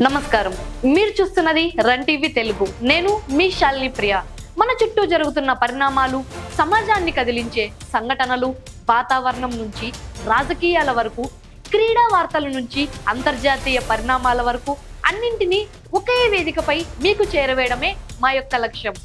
నమస్కారం, మీరు చూస్తున్నది రన్ టీవీ తెలుగు. నేను మీ శాలిని ప్రియ. మన చుట్టూ జరుగుతున్న పరిణామాలు, సమాజాన్ని కదిలించే సంఘటనలు, వాతావరణం నుంచి రాజకీయాల వరకు, క్రీడా వార్తల నుంచి అంతర్జాతీయ పరిణామాల వరకు అన్నింటినీ ఒకే వేదికపై మీకు చేరవేయడమే మా యొక్క లక్ష్యం.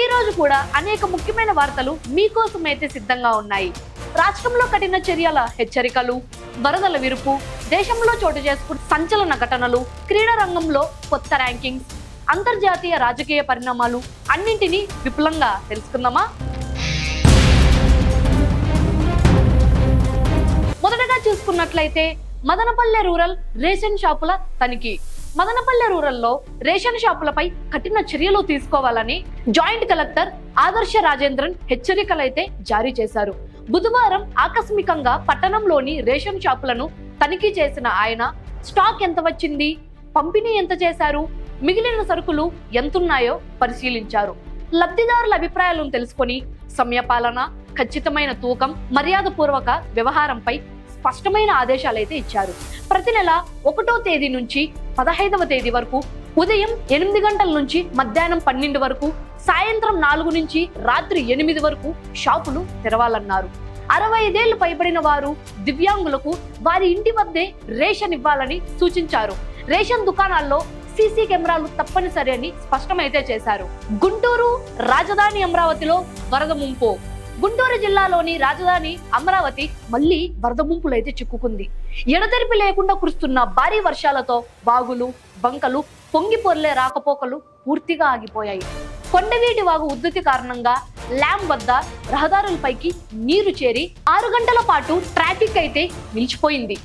ఈ రోజు కూడా అనేక ముఖ్యమైన వార్తలు మీకోసమైతే సిద్ధంగా ఉన్నాయి. రాష్ట్రంలో కఠిన చర్యల హెచ్చరికలు, వరదల విరుపు, దేశంలో చోటు చేసుకున్న సంచలన ఘటనలు, క్రీడా రంగంలో కొత్త ర్యాంకింగ్స్, అంతర్జాతీయ రాజకీయ పరిణామాలు అన్నింటినీ విపులంగా తెలుసుకుందామా? మొదటగా చూసుకున్నట్లయితే మదనపల్లె రూరల్ రేషన్ షాపుల తనిఖీ. మదనపల్లె రూరల్లో రేషన్ షాపులపై కఠిన చర్యలు తీసుకోవాలని జాయింట్ కలెక్టర్ ఆదర్శ రాజేంద్రన్ హెచ్చరికలైతే జారీ చేశారు. బుధవారం ఆకస్మికంగా పట్టణంలోని రేషన్ షాపులను తనిఖీ చేసిన ఆయన స్టాక్ ఎంత వచ్చింది, పంపిణీ ఎంత చేశారు, మిగిలిన సరుకులు ఎంతున్నాయో పరిశీలించారు. లబ్ధిదారుల అభిప్రాయాలను తెలుసుకొని సమయపాలన, ఖచ్చితమైన తూకం, మర్యాదపూర్వక వ్యవహారంపై స్పష్టమైన ఆదేశాలైతే ఇచ్చారు. ప్రతి నెల 1వ తేదీ నుంచి 15వ తేదీ వరకు ఉదయం 8 గంటల నుంచి మధ్యాహ్నం 12 వరకు, సాయంత్రం 4 నుంచి రాత్రి 8 వరకు షాపులు తెరవాలన్నారు. 65 ఏళ్లు పైబడిన వారు, దివ్యాంగులకు వారి ఇంటి వద్దే రేషన్ ఇవ్వాలని సూచించారు. రేషన్ దుకాణాల్లో సీసీ కెమెరాలు తప్పనిసరి అని స్పష్టమైతే చేశారు. గుంటూరు రాజధాని అమరావతిలో వరద ముంపు. గుంటూరు జిల్లాలోని రాజధాని అమరావతి మళ్లీ వరద ముంపులైతే చిక్కుకుంది. ఎడతెరిపి లేకుండా కురుస్తున్న భారీ వర్షాలతో వాగులు, బంకలు పొంగి పొర్లే రాకపోకలు పూర్తిగా ఆగిపోయాయి. కొండవీటి వాగు ఉద్ధృతి కారణంగా ల్యాంబ్ వద్ద రహదారులపైకి నీరు చేరి 6 గంటల పాటు ట్రాఫిక్ అయితే నిలిచిపోయింది.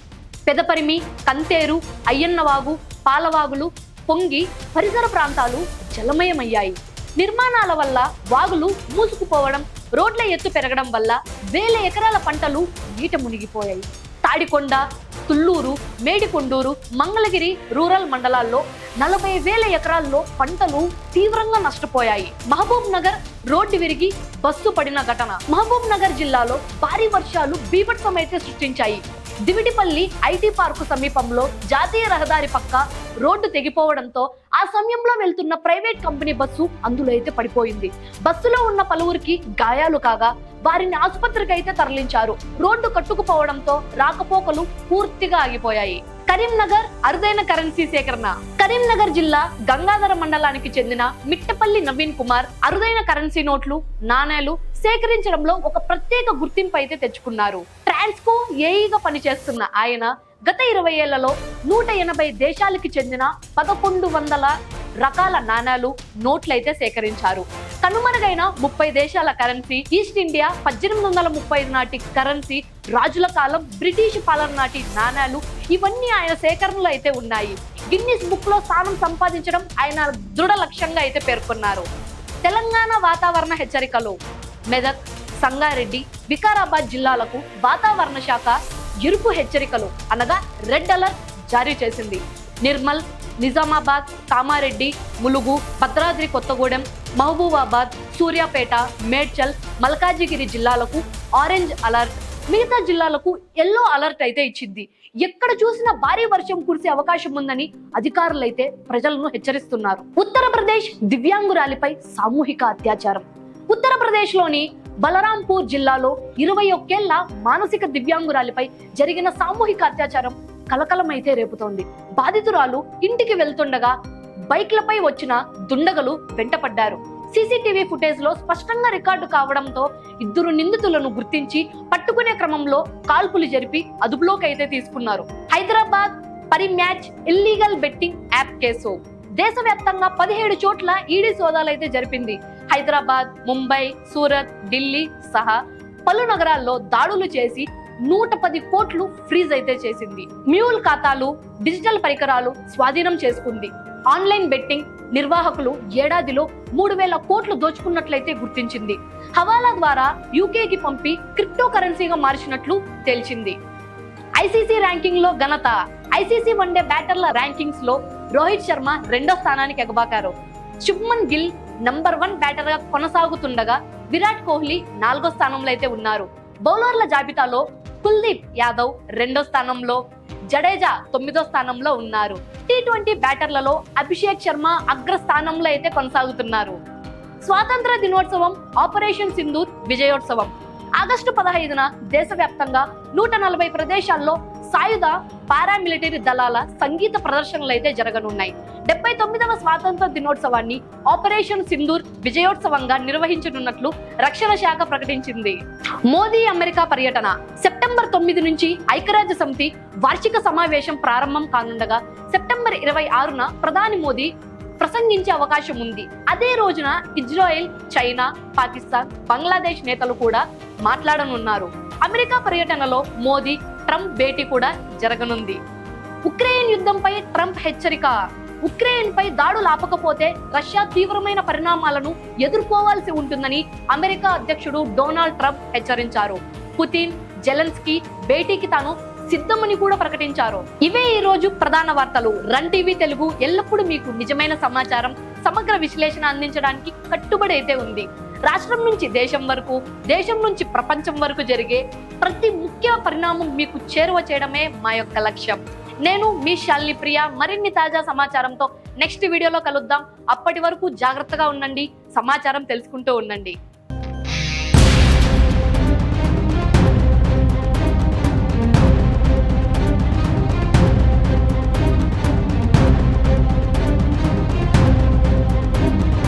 పెదపరిమి, కంతేరు, అయ్యన్నవాగు, పాలవాగులు పొంగి పరిసర ప్రాంతాలు జలమయమయ్యాయి. నిర్మాణాల వల్ల వాగులు మూసుకుపోవడం, రోడ్ల ఎత్తు పెరగడం వల్ల వేల ఎకరాల పంటలు నీట మునిగిపోయాయి. తాడికొండ, తుళ్ళూరు, మేడికొండూరు, మంగళగిరి రూరల్ మండలాల్లో 40,000 ఎకరాల్లో పంటలు తీవ్రంగా నష్టపోయాయి. మహబూబ్ నగర్ రోడ్డు విరిగి బస్సు పడిన ఘటన. మహబూబ్ నగర్ జిల్లాలో భారీ వర్షాలు బీభత్సమైతే సృష్టించాయి. దివిటిపల్లి ఐటీ పార్కు సమీపంలో జాతీయ రహదారి పక్క రోడ్డు తెగిపోవడంతో ఆ సమయంలో వెళ్తున్న ప్రైవేట్ కంపెనీ బస్సు అందులో అయితే పడిపోయింది. బస్సులో ఉన్న పలువురికి గాయాలు కాగా వారిని ఆసుపత్రికి అయితే తరలించారు. రోడ్డు కట్టుకుపోవడంతో రాకపోకలు పూర్తిగా ఆగిపోయాయి. కరీంనగర్ అరుదైన కరెన్సీ సేకరణ. కరీంనగర్ జిల్లా గంగాధర మండలానికి చెందిన మిట్టపల్లి నవీన్ కుమార్ అరుదైన కరెన్సీ నోట్లు, నాణేలు సేకరించడంలో ఒక ప్రత్యేక గుర్తింపు అయితే తెచ్చుకున్నారు. ట్రాన్స్కో ఏఈగా పనిచేస్తున్న ఆయన గత 20 ఏళ్లలో 180 దేశాలకి చెందిన 1100 రకాల నాణాలు, నోట్లయితే సేకరించారు. కనుమరుగైన 30 దేశాల కరెన్సీ, ఈస్ట్ ఇండియా 1835 నాటి కరెన్సీ, రాజుల కాలం బ్రిటిష్ పాలన నాటి నాణాలు ఇవన్నీ ఆయన సేకరణలో అయితే ఉన్నాయి. గిన్నిస్ బుక్ లో స్థానం సంపాదించడం ఆయన దృఢ లక్ష్యంగా అయితే పేర్కొన్నారు. తెలంగాణ వాతావరణ హెచ్చరికలు. మెదక్, సంగారెడ్డి, వికారాబాద్ జిల్లాలకు వాతావరణ శాఖ ఎరుపు హెచ్చరికలు అనగా రెడ్ అలర్ట్ జారీ చేసింది. నిర్మల్, నిజామాబాద్, కామారెడ్డి, ములుగు, భద్రాద్రి కొత్తగూడెం, మహబూబాబాద్, సూర్యాపేట, మేడ్చల్, మల్కాజిగిరి జిల్లాలకు ఆరెంజ్ అలర్ట్, మిగతా జిల్లాలకు ఎల్లో అలర్ట్ అయితే ఇచ్చింది. ఎక్కడ చూసినా భారీ వర్షం కురిసే అవకాశం ఉందని అధికారులు అయితే ప్రజలను హెచ్చరిస్తున్నారు. ఉత్తరప్రదేశ్ దివ్యాంగురాలిపై సామూహిక అత్యాచారం. ఉత్తరప్రదేశ్ లోని బలరాంపూర్ జిల్లాలో 21 ఏళ్ల మానసిక దివ్యాంగురాలిపై జరిగిన సామూహిక అత్యాచారం కలకలమైతే రేపుతోంది. బాధితురాలు ఇంటికి వెళ్తుండగా బైక్లపై వచ్చిన దుండగులు వెంటపడ్డారు. సీసీటీవీ ఫుటేజ్ లో స్పష్టంగా రికార్డు కావడంతో 2 నిందితులను గుర్తించి పట్టుకునే క్రమంలో కాల్పులు జరిపి అదుపులోకి అయితే తీసుకున్నారు. Hyderabad Parimatch illegal betting app case. దేశవ్యాప్తంగా 17 చోట్ల ఈడీ సోదాలైతే జరిపింది. హైదరాబాద్, ముంబై, సూరత్, ఢిల్లీ సహా పలు నగరాల్లో దాడులు చేసి 110 కోట్లు ఫ్రీజ్ అయితే చేసింది. మ్యూల్ ఖాతాలు, డిజిటల్ పరికరాలు స్వాధీనం చేసుకుంది. ఆన్లైన్ బెట్టింగ్ నిర్వాహకులు ఏడాదిలో 3,000 కోట్లు దోచుకున్నట్లయితే గుర్తించింది. హవాలా ద్వారా యూకేకి పంపి క్రిప్టో కరెన్సీగా మార్చినట్లు తేల్చింది. ఐసీసీ ర్యాంకింగ్ లో ఘనత. ఐసీసీ వన్డే బ్యాటర్ల ర్యాంకింగ్స్ లో రోహిత్ శర్మ 2వ స్థానానికి ఎగబాకారు. శుభ్మన్ గిల్ నంబర్ 1 బ్యాటర్ గా కొనసాగుతుండగా విరాట్ కోహ్లీ 4వ స్థానంలో అయితే ఉన్నారు. బౌలర్ల జాబితాలో కుల్దీప్ యాదవ్ 2వ స్థానంలో, జడేజా 9వ స్థానంలో ఉన్నారు. T20 బ్యాటర్లలో అభిషేక్ శర్మ అగ్రస్థానంలో అయితే కొనసాగుతున్నారు. స్వాతంత్ర దినోత్సవం, ఆపరేషన్ సింధూర్ విజయోత్సవం. ఆగస్టు 15న దేశవ్యాప్తంగా 140 ప్రదేశాల్లో సాయుధ పారామిలిటరీ దళాల సంగీత ప్రదర్శనలు అయితే జరగనున్నాయి. 79వ స్వాతంత్ర దినోత్సవాన్ని ఆపరేషన్ సింధూర్ విజయోత్సవంగా నిర్వహించనున్నట్లు రక్షణ శాఖ ప్రకటించింది. మోదీ అమెరికా పర్యటన. సెప్టెంబర్ 9 నుంచి ఐక్యరాజ్య సమితి వార్షిక సమావేశం ప్రారంభం కానుండగా సెప్టెంబర్ 26న ప్రధాని మోదీ ప్రసంగించే అవకాశం ఉంది. అదే రోజున ఇజ్రాయెల్, చైనా, పాకిస్తాన్, బంగ్లాదేశ్ నేతలు కూడా మాట్లాడనున్నారు. అమెరికా పర్యటనలో మోదీ, ట్రంప్ భేటీ కూడా జరగనుంది. ఉక్రెయిన్ యుద్ధంపై ట్రంప్ హెచ్చరిక. ఉక్రెయిన్ పై దాడులు ఆపకపోతే రష్యా తీవ్రమైన పరిణామాలను ఎదుర్కోవాల్సి ఉంటుందని అమెరికా అధ్యక్షుడు డొనాల్డ్ ట్రంప్ హెచ్చరించారు. పుతిన్, జెలెన్స్కీ భేటీకి తాను సిద్ధమని కూడా ప్రకటించారు. ఇవే ఈ రోజు ప్రధాన వార్తలు. రన్ టీవీ తెలుగు ఎల్లప్పుడూ మీకు నిజమైన సమాచారం, సమగ్ర విశ్లేషణ అందించడానికి కట్టుబడి అయితే ఉంది. రాష్ట్రం నుంచి దేశం వరకు, దేశం నుంచి ప్రపంచం వరకు జరిగే ప్రతి ముఖ్య పరిణామం మీకు చేరువ చేయడమే మా యొక్క లక్ష్యం. నేను మీ శాలిని ప్రియ. మరిన్ని తాజా సమాచారంతో నెక్స్ట్ వీడియోలో కలుద్దాం. అప్పటి వరకు జాగ్రత్తగా ఉండండి, సమాచారం తెలుసుకుంటూ ఉండండి.